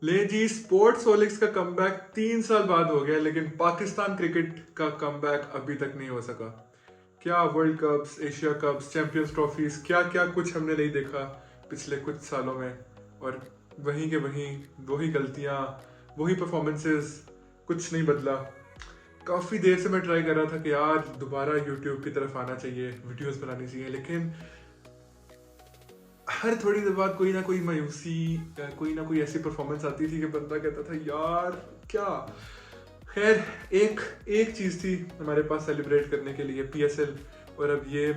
ले जी, sports OLX का comeback 3 साल बाद हो गया, लेकिन पाकिस्तान क्रिकेट का कमबैक अभी तक नहीं हो सका। क्या world cups, Asia cups, champions trophies, क्या क्या कुछ हमने नहीं देखा पिछले कुछ सालों में। और वहीं के वहीं वही गलतियां, वही परफॉर्मेंसेस, कुछ नहीं बदला। काफ़ी देर से मैं ट्राई कर रहा था कि यार दोबारा यूट्यूब की तरफ आना चाहिए, वीडियोस बनानी चाहिए, लेकिन हर थोड़ी देर बाद कोई ना कोई मायूसी, कोई ना कोई ऐसी परफॉर्मेंस आती थी कि बंदा कहता था यार क्या। खैर, एक एक चीज़ थी हमारे पास सेलिब्रेट करने के लिए, पीएसएल। और अब ये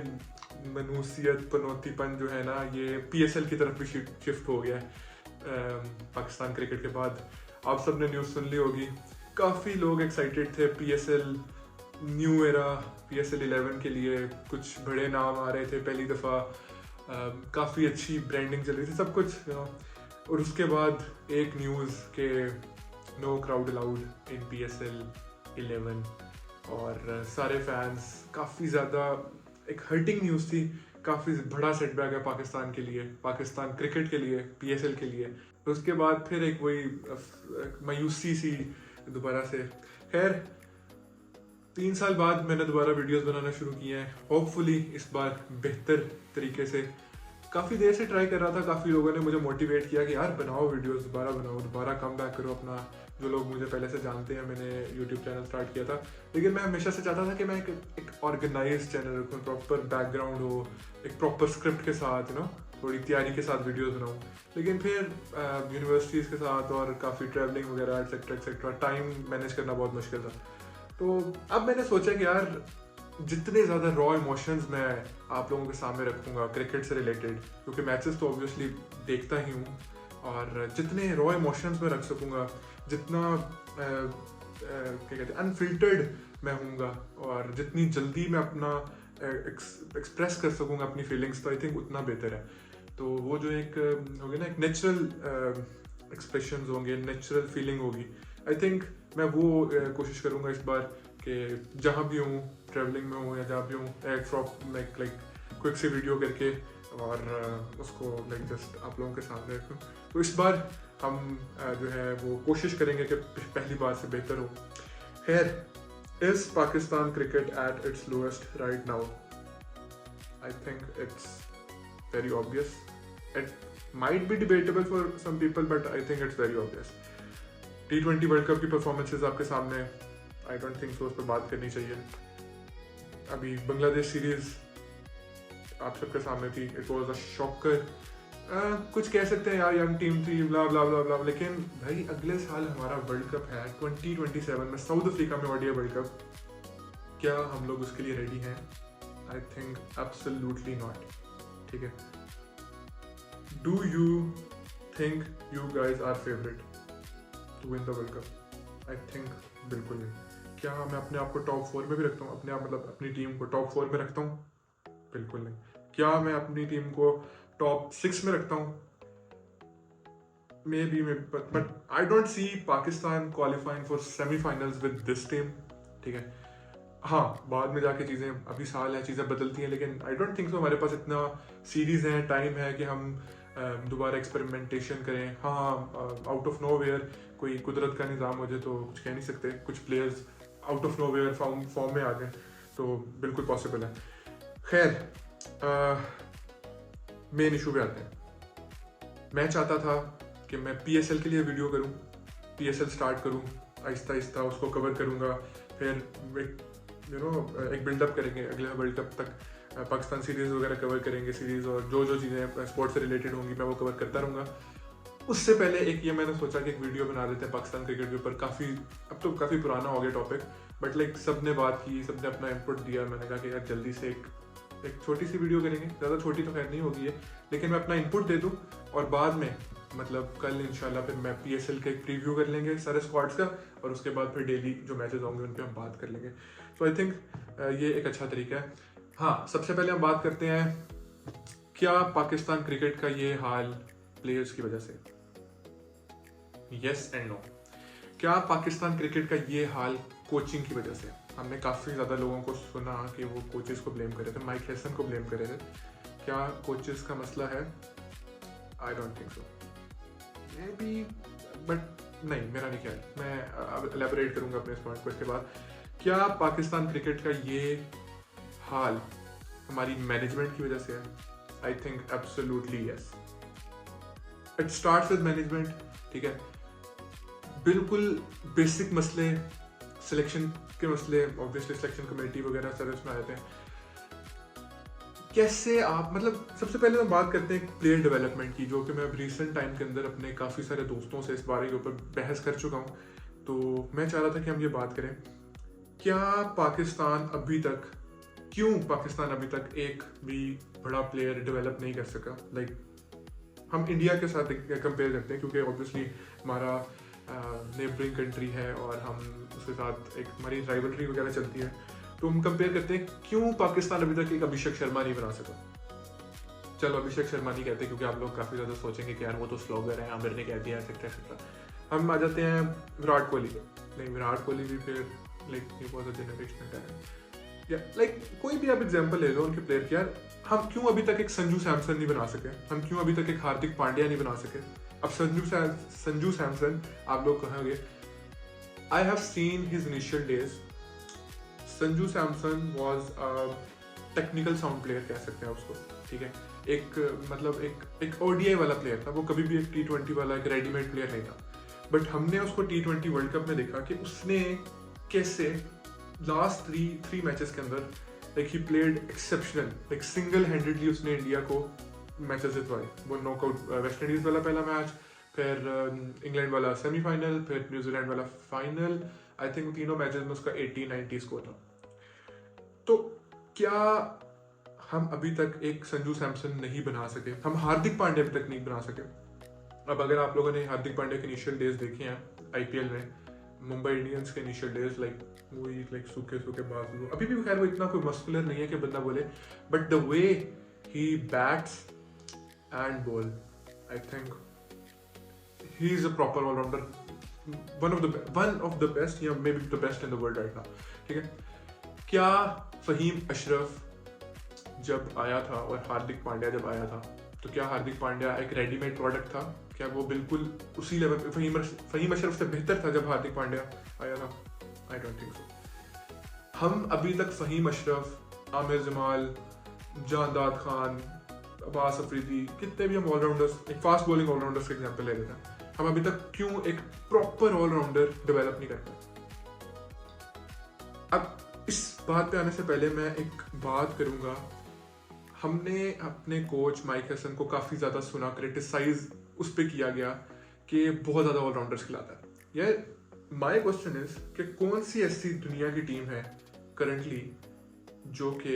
मनूसियत पनौतीपन जो है ना, ये पीएसएल की तरफ भी शिफ्ट हो गया है पाकिस्तान क्रिकेट के बाद। आप सब ने न्यूज़ सुन ली होगी, काफ़ी लोग एक्साइटेड थे पीएसएल न्यू एरा, पीएसएल 11 के लिए। कुछ बड़े नाम आ रहे थे पहली दफ़ा, काफ़ी अच्छी ब्रांडिंग चल रही थी, सब कुछ और उसके बाद एक न्यूज़ के know crowd allowed in PSL 11। और सारे फैंस, काफ़ी ज़्यादा एक हर्टिंग न्यूज़ थी। काफ़ी बड़ा सेटबैक है पाकिस्तान के लिए, पाकिस्तान क्रिकेट के लिए, पीएसएल के लिए। तो उसके बाद फिर एक वही मायूसी सी दोबारा से। खैर, 3 साल बाद मैंने दोबारा वीडियोस बनाना शुरू किए हैं, होपफुली इस बार बेहतर तरीके से। काफ़ी देर से ट्राई कर रहा था, काफ़ी लोगों ने मुझे मोटिवेट किया कि यार बनाओ वीडियोस, दोबारा बनाओ, दोबारा कम बैक करो अपना। जो लोग मुझे पहले से जानते हैं, मैंने यूट्यूब चैनल स्टार्ट किया था, लेकिन मैं हमेशा से चाहता था कि मैं एक ऑर्गेनाइज चैनल रखूँ, प्रॉपर बैकग्राउंड हो, एक प्रॉपर स्क्रिप्ट के साथ, थोड़ी तैयारी के साथ वीडियोस बनाऊँ। लेकिन फिर यूनिवर्सिटीज़ के साथ और काफ़ी ट्रैवलिंग वगैरह एक्सेट्रा एक्सेट्रा, टाइम मैनेज करना बहुत मुश्किल था। तो अब मैंने सोचा कि यार जितने ज़्यादा रॉ इमोशंस मैं आप लोगों के सामने रखूँगा क्रिकेट से रिलेटेड, क्योंकि मैचेस तो ऑब्वियसली देखता ही हूँ, और जितने रॉ इमोशंस मैं रख सकूँगा, जितना क्या कहते हैं अनफिल्टर्ड मैं हूँगा, और जितनी जल्दी मैं अपना एक्सप्रेस कर सकूँगा अपनी फीलिंग्स, तो आई थिंक उतना बेहतर है। तो वो जो एक हो गया ना, एक नेचुरल एक्सप्रेशंस होंगे, नेचुरल फीलिंग होगी, आई थिंक मैं वो कोशिश करूँगा इस बार कि जहाँ भी हूँ, ट्रैवलिंग में हूँ या जहाँ भी हूँ, लाइक क्विक सी वीडियो करके और उसको लाइक जस्ट आप लोगों के सामने रखूँ। तो इस बार हम जो है वो कोशिश करेंगे कि पहली बार से बेहतर हो। खैर, is Pakistan cricket at its lowest right now? I think it's very obvious. It might be debatable for some people, but I think it's very obvious. T20 world cup की परफॉर्मेंसेज आपके सामने, आई डोंट थिंक सो उस पर बात करनी चाहिए। अभी Bangladesh series आप सबके सामने थी, इट वाज अ शॉकर। कुछ कह सकते हैं यार यंग टीम थी, ब्ला ब्ला ब्ला ब्ला, लेकिन भाई अगले साल हमारा वर्ल्ड कप है 2027 में, साउथ अफ्रीका में ओडीआई वर्ल्ड कप। क्या हम लोग उसके लिए रेडी हैं? I think absolutely not. ठीक है, do you think you guys are favourite to win the World Cup? I think बिल्कुल नहीं। क्या मैं अपने आप को टॉप 4 में भी रखता हूँ, अपने आप मतलब अपनी टीम को टॉप 4 में रखता हूँ? बिल्कुल नहीं। क्या मैं अपनी टीम को टॉप 6 में रखता हूँ? May be, but I don't see Pakistan qualifying for semifinals with this team. ठीक है, हाँ बाद में जाके चीज़ें, अभी साल है, चीज़ें बदलती हैं, लेकिन आई डोंट थिंक सो हमारे पास इतना सीरीज है, टाइम है कि हम दोबारा एक्सपेरिमेंटेशन करें। हाँ, आउट ऑफ नो वेयर कोई कुदरत का निज़ाम हो जाए तो कुछ कह नहीं सकते, कुछ players out of nowhere form में आ जाए तो बिल्कुल पॉसिबल है। खैर, मेन इशू पे आते हैं। मैं चाहता था कि मैं पीएसएल के लिए वीडियो करूं, पीएसएल स्टार्ट करूं, आहिस्ता आहिस्ता उसको कवर करूंगा, फिर एक बिल्डअप करेंगे अगले वर्ल्ड कप तक, पाकिस्तान सीरीज़ वगैरह कवर करेंगे, सीरीज़ और जो चीज़ें स्पोर्ट्स से रिलेटेड होंगी मैं वो कवर करता रहूँगा। उससे पहले एक ये मैंने सोचा कि एक वीडियो बना देते हैं पाकिस्तान क्रिकेट के ऊपर। काफ़ी, अब तो काफ़ी पुराना हो गया टॉपिक, बट लाइक सब ने बात की, सब ने अपना इनपुट दिया। मैंने कहा कि यार जल्दी से एक छोटी सी वीडियो करेंगे, ज़्यादा छोटी तो खैर नहीं होगी है, लेकिन मैं अपना इनपुट दे दूँ और बाद में मतलब कल इंशाल्लाह फिर मैं पीएसएल का एक प्रीव्यू कर लेंगे सारे स्क्वाड्स का, और उसके बाद फिर डेली जो मैचेस होंगे उन पर हम बात कर लेंगे। तो आई थिंक ये एक अच्छा तरीका है। हाँ, सबसे पहले हम बात करते हैं, क्या पाकिस्तान क्रिकेट का ये हाल प्लेयर्स की वजह से? Yes and no. क्या पाकिस्तान क्रिकेट का ये हाल कोचिंग की वजह से? हमने काफ़ी ज़्यादा लोगों को सुना कि वो कोचेस को ब्लेम कर रहे थे, माइक हेसन को ब्लेम कर रहे थे। क्या कोचेस का मसला है? आई don't think so. May be but नहीं, मेरा नहीं ख्याल। मैं अब एलेबोरेट करूंगा अपने इस पॉइंट को इसके बाद। क्या पाकिस्तान क्रिकेट का ये हाल हमारी मैनेजमेंट की वजह से है? आई think absolutely yes. It starts with management, ठीक है। बिल्कुल बेसिक मसले, सिलेक्शन के मसले, ऑब्वियसली सिलेक्शन कमेटी वगैरह सारे उसमें आ जाते हैं। कैसे आप, मतलब सबसे पहले हम बात करते हैं प्लेयर डेवलपमेंट की, जो कि मैं रिसेंट टाइम के अंदर अपने काफ़ी सारे दोस्तों से इस बारे के ऊपर बहस कर चुका हूँ। तो मैं चाह रहा था कि हम ये बात करें, क्या पाकिस्तान अभी तक, क्यों पाकिस्तान अभी तक एक भी बड़ा प्लेयर डेवलप नहीं कर सका? लाइक हम इंडिया के साथ कंपेयर करते हैं, क्योंकि ऑब्वियसली हमारा नेबरिंग कंट्री है और हम उसके साथ एक हमारी राइवलरी वगैरह चलती है। तो हम कंपेयर करते हैं क्यों पाकिस्तान अभी तक एक अभिषेक शर्मा नहीं बना सका। चलो अभिषेक शर्मा नहीं कहते क्योंकि आप लोग काफ़ी ज़्यादा सोचेंगे कि यार वो तो स्लोगर है, आमिर ने कह दिया, एक्सेट्रा एक्सेट्रा। हम आ जाते हैं विराट कोहली पे। नहीं, विराट कोहली भी फिर like he was a generational talent, या लाइक कोई भी आप एग्जांपल ले लो उनके प्लेयर की। यार हम क्यों अभी तक एक संजू सैमसन नहीं बना सके? हम क्यों अभी तक एक हार्दिक पांड्या नहीं बना सके? अब संजू सैमसन आप लोग कहोगे, I have seen his initial days. Sanju Samson was technical sound player कह सकते हैं उसको, ठीक है। एक मतलब एक ओडीआई वाला प्लेयर था वो, कभी भी एक T20 वाला एक रेडीमेड प्लेयर नहीं था। बट हमने उसको T20 वर्ल्ड कप में देखा कि उसने कैसे लास्ट थ्री मैचेस के अंदर like he played exceptional, like single handedly उसने इंडिया को मैचेस जितवाए। वो नॉकआउट वेस्ट इंडीज वाला पहला मैच, फिर इंग्लैंड वाला सेमीफाइनल, फिर न्यूजीलैंड वाला फाइनल। आई थिंक तीनों मैचेस में उसका 80-90 स्कोर था। तो क्या हम अभी तक एक संजू सैमसन नहीं बना सके? हम हार्दिक पांड्या अभी तक नहीं बना सके। अब अगर आप लोगों ने हार्दिक पांड्या के इनिशियल डेज देखे हैं आईपीएल में, मुंबई इंडियंस के इनिशियल डेज, लाइक वही लाइक सूखे सूखे बाजू, अभी भी खैर वो इतना कोई मस्कुलर नहीं है कि बंदा बोले, but the way he bats and ball, I think he is a proper allrounder, one of the best या maybe the best in the world right now, ठीक है। क्या फहीम अशरफ जब आया था और हार्दिक पांड्या जब आया था, तो क्या हार्दिक पांड्या एक रेडीमेड प्रोडक्ट था? क्या वो बिल्कुल उसी लेवल पे फहीम अशरफ से बेहतर था जब हार्दिक पांड्या आया था? आई डोंट थिंक सो। हम अभी तक फहीम अशरफ, आमिर जमाल, जानदाद खान, अब्बास अफरीदी, कितने भी हम ऑलराउंडर्स, एक फास्ट बॉलिंग ऑलराउंडर्स का एग्जांपल ले लेते हैं, हम अभी तक क्यों एक प्रॉपर ऑलराउंडर डेवलप नहीं कर पाए? अब इस बात पे आने से पहले मैं एक बात करूंगा। हमने अपने कोच माइक हसन को काफ़ी ज़्यादा सुना, क्रिटिसाइज उस पर किया गया कि बहुत ज़्यादा ऑलराउंडर्स खिलाता है। यार माई क्वेश्चन इज कि कौन सी ऐसी दुनिया की टीम है करंटली जो कि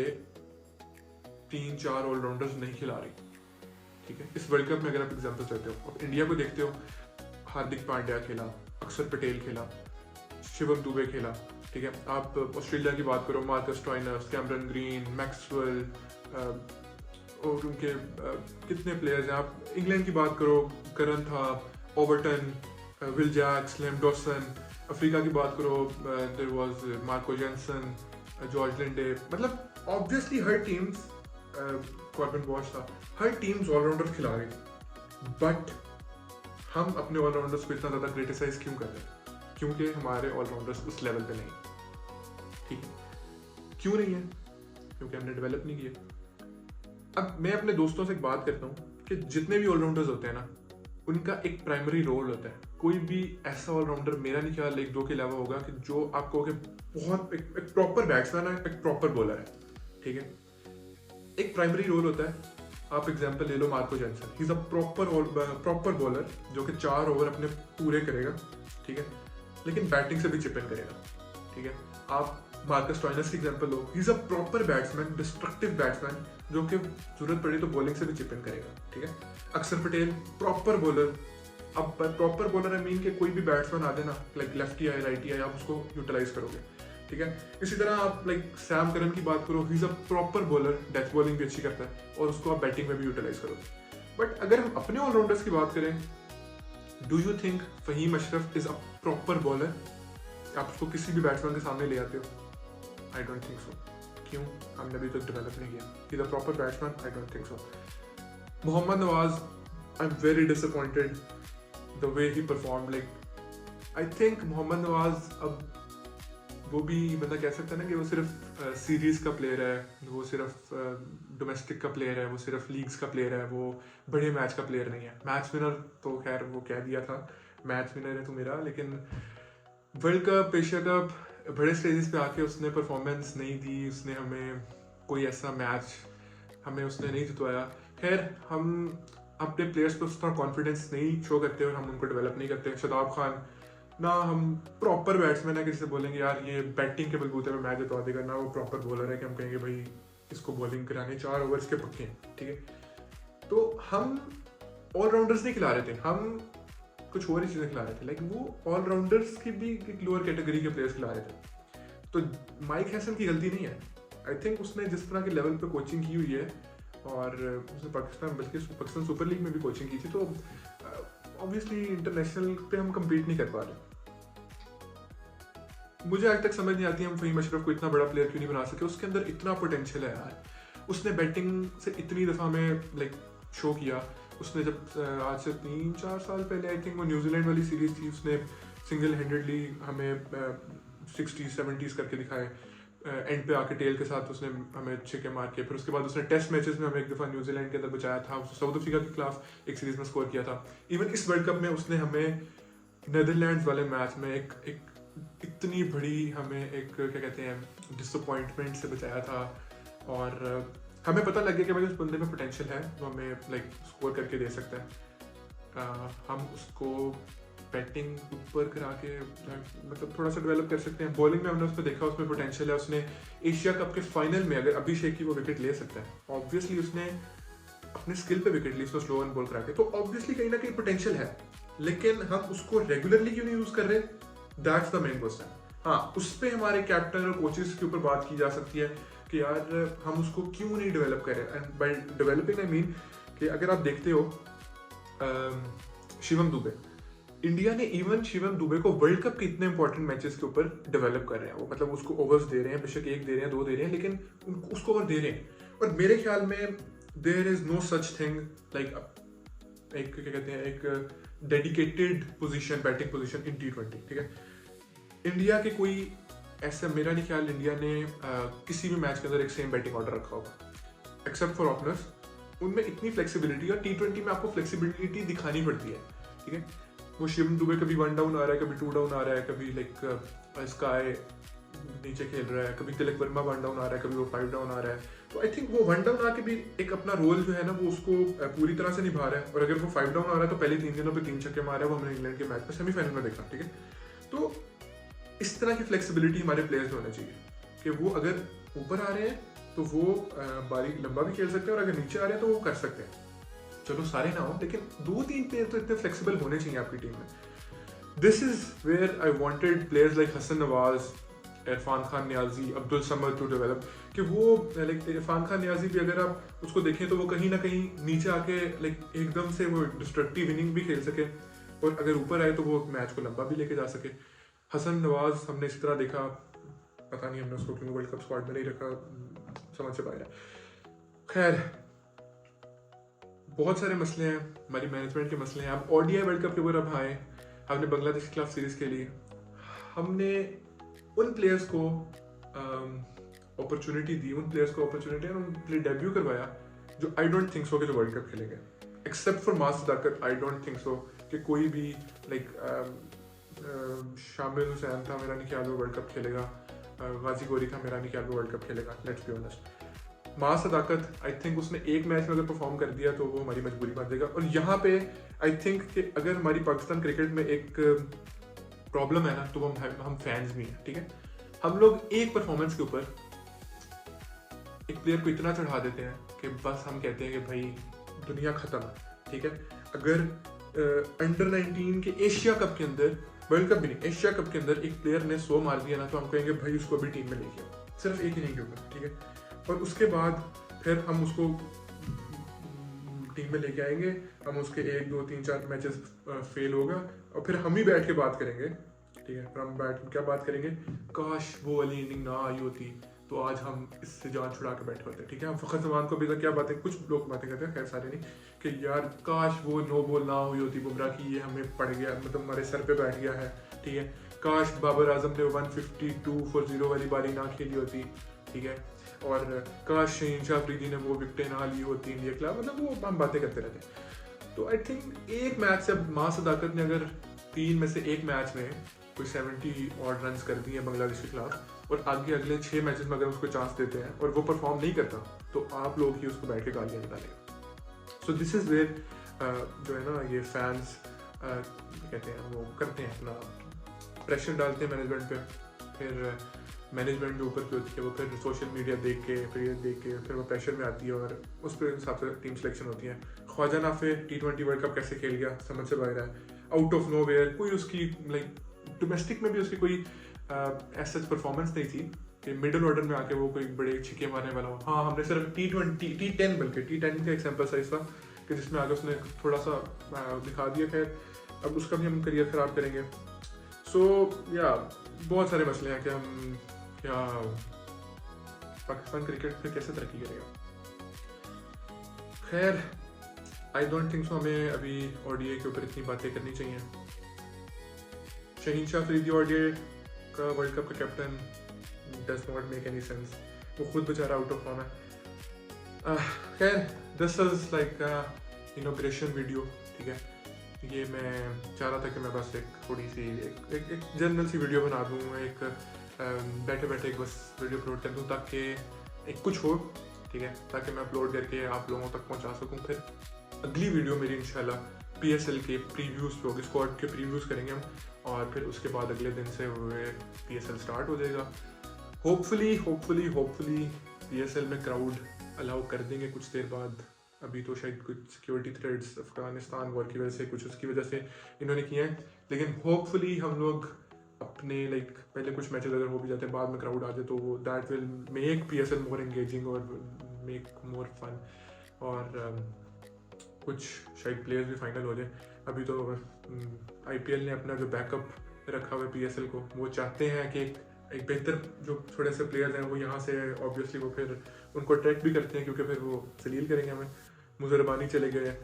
3-4 ऑलराउंडर्स नहीं खिला रही, ठीक है। इस वर्ल्ड कप में अगर आप एग्जाम्पल लेते हो, आप इंडिया को देखते हो, हार्दिक पांड्या खेला, अक्षर पटेल खेला, शिवम दुबे खेला, ठीक है। आप ऑस्ट्रेलिया की बात करो, मार्कस स्टोइनस, कैमरन ग्रीन, मैक्सवेल, और उनके कितने प्लेयर्स हैं। आप इंग्लैंड की बात करो, करन था, Overton, Will Jacks, Liam Dawson. Africa की बात करो, there was Marco Jansen, George Linde. मतलब ऑब्वियसली हर टीम्स, कॉर्बिन बॉश था, हर टीम्स ऑलराउंडर खिला रही। बट हम अपने ऑलराउंडर्स को इतना ज़्यादा क्रिटिसाइज क्यों कर रहे हैं? क्योंकि हमारे ऑलराउंडर्स उस लेवल पे नहीं, ठीक है। क्यों नहीं है? क्योंकि हमने डेवलप नहीं किया। अब मैं अपने दोस्तों से एक बात करता हूँ कि जितने भी ऑलराउंडर्स होते हैं ना, उनका एक प्राइमरी रोल होता है। कोई भी ऐसा ऑलराउंडर मेरा नहीं ख्याल 1-2 के अलावा होगा कि जो आपको कि बहुत एक प्रॉपर बैट्समैन है, एक प्रॉपर बॉलर है, ठीक है। एक प्राइमरी रोल होता है। आप एग्जांपल ले लो Marco Jansen, he is a proper bowler जो कि 4 ओवर अपने पूरे करेगा, ठीक है, लेकिन बैटिंग से भी चिप इन करेगा, ठीक है। आप मार्कस स्टोइनस की example low, he is a proper batsman, destructive batsman, जो कि जरूरत पड़ी तो बॉलिंग से भी चिप इन करेगा, ठीक है। अक्षर पटेल प्रॉपर बॉलर। अब प्रॉपर बॉलर आई मीन कि कोई भी बैट्समैन आ देना, लाइक लेफ्टी आए राइटी आए, आप उसको यूटिलाइज करोगे, ठीक है। इसी तरह आप लाइक सैम करन की बात करो, ही is a proper bowler, death bowling भी अच्छी करता है और उसको आप बैटिंग में भी यूटिलाइज करोगे। बट अगर हम अपने ऑलराउंडर्स की बात करें, do you think Fahim Ashraf is a proper bowler? आप उसको किसी भी बैट्समैन के सामने ले आते हो? I don't think so. क्यों? हमने अभी तक डेवलप नहीं किया। Is a proper batsman? I don't think so. Mohammad Nawaz, I am very disappointed the way he perform, like I think Mohammad Nawaz अब वो भी बंदा कह सकता है ना कि वो सिर्फ सीरीज़ का प्लेयर है, वो सिर्फ डोमेस्टिक का प्लेयर है, वो सिर्फ लीग्स का प्लेयर है, वो बड़े मैच का प्लेयर नहीं है। मैच विनर तो खैर वो कह दिया था, मैच विनर है तो मेरा, लेकिन वर्ल्ड कप, एशिया कप, बड़े स्टेजेस पे आके उसने परफॉर्मेंस नहीं दी, उसने हमें कोई ऐसा मैच हमें उसने नहीं जितवाया। खैर हम अपने प्लेयर्स पर उतना कॉन्फिडेंस नहीं शो करते और हम उनको डेवलप नहीं करते। शादाब खान ना हम प्रॉपर बैट्समैन है, किसी से बोलेंगे यार ये बैटिंग के बलबूते पे मैच जितवा देगा, ना वो प्रॉपर बॉलर है कि हम कहेंगे भाई इसको बॉलिंग कराने 4 ओवर्स के पक्के हैं, ठीक है। तो हम ऑलराउंडर्स नहीं खिला रहे थे, हम कुछ और ही चीज़ें खिला रहे थे, लाइक वो ऑलराउंडर्स की भी एक लोअर कैटेगरी के प्लेयर्स खिला रहे थे। तो माइक हैसन की गलती नहीं है, आई थिंक उसने जिस तरह के लेवल पे कोचिंग की हुई है और उसने पाकिस्तान, बल्कि पाकिस्तान सुपर लीग में भी कोचिंग की थी, तो ऑब्वियसली इंटरनेशनल पे हम कम्पीट नहीं कर पा रहे। मुझे आज तक समझ नहीं आती हम फ़हीम अशरफ को इतना बड़ा प्लेयर क्यों नहीं बना सके। उसके अंदर इतना पोटेंशियल है यार, उसने बैटिंग से इतनी दफ़ा हमें लाइक शो किया। उसने जब आज से 3-4 साल पहले आई थिंक वो न्यूजीलैंड वाली सीरीज़ थी, उसने सिंगल हैंडेडली हमें 60s-70s करके दिखाए, एंड पे आके टेल के साथ उसने हमें छक्के मार के। फिर उसके बाद उसने टेस्ट मैचेस में हमें एक दफ़ा न्यूजीलैंड के अंदर बचाया था, साउथ अफ्रीका के खिलाफ एक सीरीज़ में स्कोर किया था। इवन इस वर्ल्ड कप में उसने हमें नीदरलैंड्स वाले मैच में एक इतनी बड़ी हमें एक क्या कहते हैं डिसअपॉइंटमेंट से बचाया था, और हमें पता लग गया कि भाई उस बंदे में पोटेंशियल है, वो हमें लाइक स्कोर करके दे सकता है। हम उसको बैटिंग ऊपर करा के मतलब थोड़ा सा डेवलप कर सकते हैं। बॉलिंग में हमने उसको देखा, उसमें पोटेंशियल है। उसने एशिया कप के फाइनल में अगर अभिषेक की वो विकेट ले सकता है, ऑब्वियसली उसने अपने स्किल पे विकेट ली, उसको स्लो एंड बॉल करा के, तो ऑब्वियसली कहीं ना कहीं पोटेंशियल है, लेकिन हम उसको रेगुलरली क्यों नहीं यूज कर रहे, दैट्स द मेन क्वेश्चन। हाँ, उस पर हमारे कैप्टन और कोचेस के ऊपर बात की जा सकती है कि यार हम उसको क्यों नहीं डेवलप करें। And by developing I mean कि अगर आप देखते हो शिवम दुबे, इंडिया ने इवन शिवम दुबे को वर्ल्ड कप के इतने इंपॉर्टेंट मैचेस के ऊपर डेवलप कर रहे हैं। वो मतलब उसको ओवर्स दे रहे हैं, बेशक 1 दे रहे हैं, 2 दे रहे हैं, लेकिन उसको ओवर दे रहे हैं। और मेरे ख्याल में there is no such thing like एक क्या कहते हैं एक dedicated position, batting position in T20, ठीक है। इंडिया के कोई ऐसा, मेरा नहीं ख्याल इंडिया ने किसी भी मैच के अंदर एक सेम बैटिंग ऑर्डर रखा होगा, एक्सेप्ट फॉर ओपनर्स। उनमें इतनी फ्लेक्सिबिलिटी, और T20 में आपको फ्लेक्सिबिलिटी दिखानी पड़ती है, ठीक है। वो शिवम दुबे कभी 1 डाउन आ रहा है, कभी 2 डाउन आ रहा है, कभी लाइक स्काई नीचे खेल रहा है, कभी तिलक वर्मा 1 डाउन आ रहा है, कभी वो 5 डाउन आ रहा है। तो आई थिंक वो 1 डाउन आके भी एक अपना रोल जो है ना वो उसको पूरी तरह से निभा रहा है। और अगर वो 5 डाउन आ रहा है तो पहले 3 दिनों पे 3 छक्के मारे, वो हमने इंग्लैंड के मैच में सेमीफाइनल में देखा, ठीक है। तो इस तरह की फ्लेक्सिबिलिटी हमारे प्लेयर्स में होना चाहिए कि वो अगर ऊपर आ रहे हैं तो वो बारी लंबा भी खेल सकते हैं, और अगर नीचे आ रहे हैं तो वो कर सकते हैं। चलो सारे ना हो, लेकिन 2-3 प्लेयर तो इतने फ्लेक्सिबल होने चाहिए आपकी टीम में। This is where I wanted players like Hasan Nawaz, Irfan Khan Niazi, Abdul Samad to develop, कि वो लाइक इरफान खान नियाजी भी अगर आप उसको देखें तो वो कहीं ना कहीं नीचे आके लाइक एकदम से वो डिस्ट्रक्टिव इनिंग भी खेल सके, और अगर ऊपर आए तो वो मैच को लंबा भी लेके जा सके। हसन नवाज हमने इस तरह देखा, पता नहीं हमने उसको क्यों वर्ल्ड कप स्क्वाड में नहीं रखा, समझ से बाहर है। खैर, बहुत सारे मसले हैं, हमारी मैनेजमेंट के मसले हैं। अब ODI वर्ल्ड कप के ऊपर अब आए, हमने बांग्लादेश के खिलाफ सीरीज खेली, हमने उन प्लेयर्स को अपॉर्चुनिटी दी, उन प्लेयर्स को अपॉर्चुनिटी और उन प्ले डेब्यू करवाया जो आई डोंट थिंक सो कि जो वर्ल्ड कप खेलेंगे, except for mass Sadaqat. I don't think सो कि कोई भी लाइक शामिल हुसैन था, मेरा नहीं ख्याल वो वर्ल्ड कप खेलेगा, गाजी गोरी था, मेरा नहीं ख्याल वो वर्ल्ड कप खेलेगा, लेट्स बी ऑनेस्ट। मां सदाकत, आई थिंक उसने एक मैच में अगर परफॉर्म कर दिया तो वो हमारी मजबूरी बन देगा। और यहाँ पे आई थिंक कि अगर हमारी पाकिस्तान क्रिकेट में एक प्रॉब्लम है ना, तो हम फैंस भी हैं, ठीक है। हम लोग एक परफॉर्मेंस के ऊपर एक प्लेयर को इतना चढ़ा देते हैं कि बस हम कहते हैं कि भाई दुनिया खत्म है, ठीक है। अगर अंडर 19 के एशिया कप के अंदर, वर्ल्ड कप भी नहीं, एशिया कप के अंदर एक प्लेयर ने 100 मार दिया ना, तो हम कहेंगे भाई उसको अभी टीम में लेके आओ, सिर्फ एक इनिंग के ऊपर, ठीक है। और उसके बाद फिर हम उसको टीम में लेके आएंगे, हम उसके 1, 2, 3, 4 मैचेस फेल होगा, और फिर हम ही बैठ के बात करेंगे, ठीक है। फिर हम बैठ क्या बात करेंगे, काश वो वाली इनिंग ना आई होती, तो आज हम इससे जान छुड़ा के बैठे होते हैं, ठीक है। हम फ़खर ज़मान को अभी तक क्या बातें, कुछ लोग बातें करते हैं, खैर सारे नहीं, कि यार काश वो नो बॉल ना हुई होती बुमराह की, ये हमें पड़ गया, मतलब हमारे सर पे बैठ गया है, ठीक है। काश बाबर आजम ने 152 for 0 वाली बारी ना खेली होती, ठीक है। और काश शहीन शाह अफरीदी ने वो विकेटें ना ली होती इंडिया के खिलाफ, मतलब वो हम बातें करते रहते हैं। तो आई थिंक एक मैच से मां सदाकत ने अगर 3 में से एक मैच में कोई 70 और रन कर दिए बांग्लादेश के खिलाफ, और आगे अगले 6 मैचेस में अगर उसको चांस देते हैं और वो परफॉर्म नहीं करता, तो आप लोग ही उसको बैठ के गालियाँ निकालेंगे। सो दिस इज़ वेयर जो है ना ये फैंस कहते हैं, वो करते हैं अपना प्रेशर डालते हैं मैनेजमेंट पे, फिर मैनेजमेंट जो ऊपर की होती है वो फिर सोशल मीडिया देख के, फिर ये देख के, फिर वो प्रेशर में आती है और उस पर हिसाब से टीम सिलेक्शन होती है। Khwaja Nafe T20 world cup कैसे खेल गया समझ से बाहर है, आउट ऑफ नो वेयर, कोई उसकी लाइक डोमेस्टिक में भी उसकी कोई ऐसा परफॉर्मेंस नहीं थी कि मिडिल ऑर्डर में आके वो कोई बड़े छिके मारने वाला हो। हाँ, हमने सिर्फ T10 बल्कि T10 का एक सैम्पल साइज था कि जिसमें आगे उसने थोड़ा सा दिखा दिया। खैर अब उसका भी हम करियर ख़राब करेंगे। सो या बहुत सारे मसले हैं कि हम क्या पाकिस्तान क्रिकेट फिर कैसे तरक्की करेगा। खैर आई डोंट थिंक सो हमें अभी ODI के ऊपर इतनी बातें करनी चाहिए। शहीन शाह अफरीदी ODI का वर्ल्ड कप का captain does not make any sense, वो खुद बेचारा आउट ऑफ फॉर्म है। खैर this is like inauguration video, ठीक है। ये मैं चाह रहा था कि मैं बस एक थोड़ी सी एक जनरल सी वीडियो बना दूँ, एक बैठे बैठे एक बस वीडियो अपलोड कर दूँ ताकि एक कुछ हो, ठीक है, ताकि मैं अपलोड करके आप लोगों तक पहुँचा सकूँ। फिर अगली वीडियो मेरी इंशाल्लाह PSL के प्रीव्यूज़ पे होगी, स्क्वाड के प्रीव्यूज़ करेंगे हम, और फिर उसके बाद अगले दिन से PSL स्टार्ट हो जाएगा। होपफुली PSL में क्राउड अलाउ कर देंगे कुछ देर बाद। अभी तो शायद कुछ सिक्योरिटी थ्रेड्स अफगानिस्तान वॉर की वजह से, कुछ उसकी वजह से इन्होंने किए हैं, लेकिन होपफुली हम लोग अपने लाइक पहले कुछ मैचेस अगर हो भी जाते हैं, बाद में क्राउड आ जाए, तो वो that will make PSL more engaging और मेक मोर फन। और कुछ शायद प्लेयर्स भी फाइनल हो जाए। अभी तो IPL ने अपना जो बैकअप रखा हुआ है PSL को, वो चाहते हैं कि एक बेहतर जो थोड़े से प्लेयर्स हैं वो यहाँ से ऑब्वियसली वो फिर उनको अट्रैक्ट भी करते हैं, क्योंकि फिर वो सलील करेंगे हमें। मुजरबानी चले गए,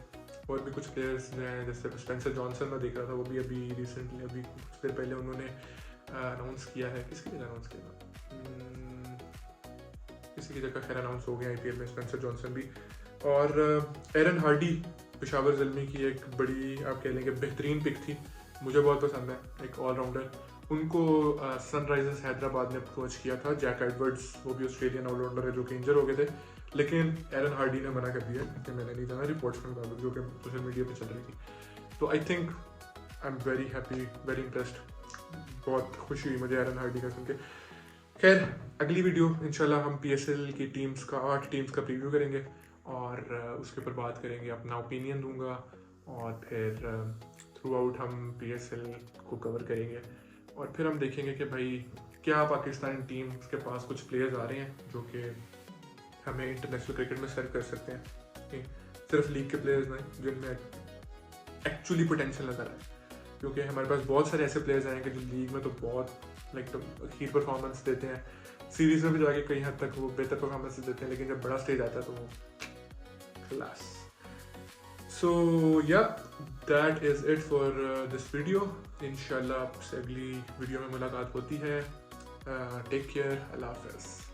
और भी कुछ प्लेयर्स हैं जैसे स्पेंसर जॉनसन मैं देख रहा था, वो भी अभी रिसेंटली अभी कुछ देर पहले उन्होंने अनाउंस किया है। किसकी जगह अनाउंस किया, किसी की जगह खैर अनाउंस हो गया IPL में स्पेंसर जॉनसन भी। और एरन हार्डी पेशावर ज़ल्मी की एक बड़ी आप कह लेंगे बेहतरीन पिक थी, मुझे बहुत पसंद है, एक ऑलराउंडर। उनको सनराइजर्स हैदराबाद ने अप्रोच किया था, जैक एडवर्ड्स, वो भी ऑस्ट्रेलियन ऑलराउंडर है जो कि इंजर हो गए थे, लेकिन एरन हार्डी ने मना कर दिया कि मैंने नहीं जाना, रिपोर्ट्स के मुताबिक जो कि सोशल मीडिया पे चल रही थी। तो I think I am very happy, very impressed, बहुत खुशी हुई मुझे एरन हार्डी का सुन के। खैर अगली वीडियो इंशाल्लाह हम PSL की टीम्स का 8 टीम्स का प्रीव्यू करेंगे, और उसके ऊपर बात करेंगे, अपना ओपिनियन दूंगा, और फिर थ्रू आउट हम PSL को कवर करेंगे, और फिर हम देखेंगे कि भाई क्या पाकिस्तानी टीम के पास कुछ प्लेयर्स आ रहे हैं जो कि हमें इंटरनेशनल क्रिकेट में सर्व कर सकते हैं, सिर्फ लीग के प्लेयर्स नहीं जिनमें एक्चुअली पोटेंशियल नज़र आए। क्योंकि हमारे पास बहुत सारे ऐसे प्लेयर्स आए हैं कि जो लीग में तो बहुत लाइक अखीर परफॉर्मेंस देते हैं, सीरीज में भी जाके कई हद तक वो बेहतर परफॉर्मेंस देते हैं, लेकिन जब बड़ा स्टेज आता है तो वो क्लास। सो या that is it for this video. इंशाल्लाह आपसे अगली वीडियो में मुलाकात होती है। टेक केयर, अल्लाह हाफ़िज़।